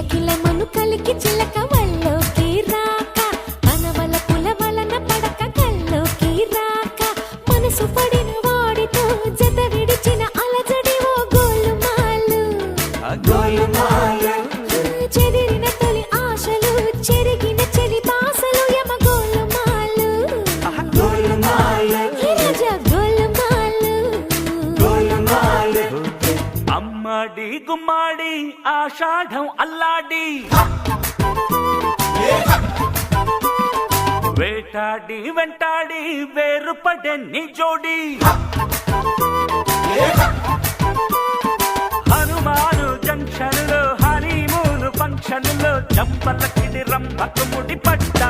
కిలకిలమను కలికి చిలక వల్లోకి రాక అనవల పుల వలన పడక కల్లోకి రాక మనసు పడిన వాడితో జత విడిచిన అలజడి ఓ గోలుమాలు చెదిరిన తొలి ఆశలు చెరిగిన చెలి బాసలు యమ గోలుమాలు రాజా గోలుమాలు అమ్మాడి గుమ్మాడి ఆషాఢం అల్లాడి వేటాడి వెంటాడి వేరుపడే నీ జోడి హనుమాను జంక్షన్లో హనీమూను ఫంక్షన్లో జంపలకిడి రంభకు ముడి పడ్డా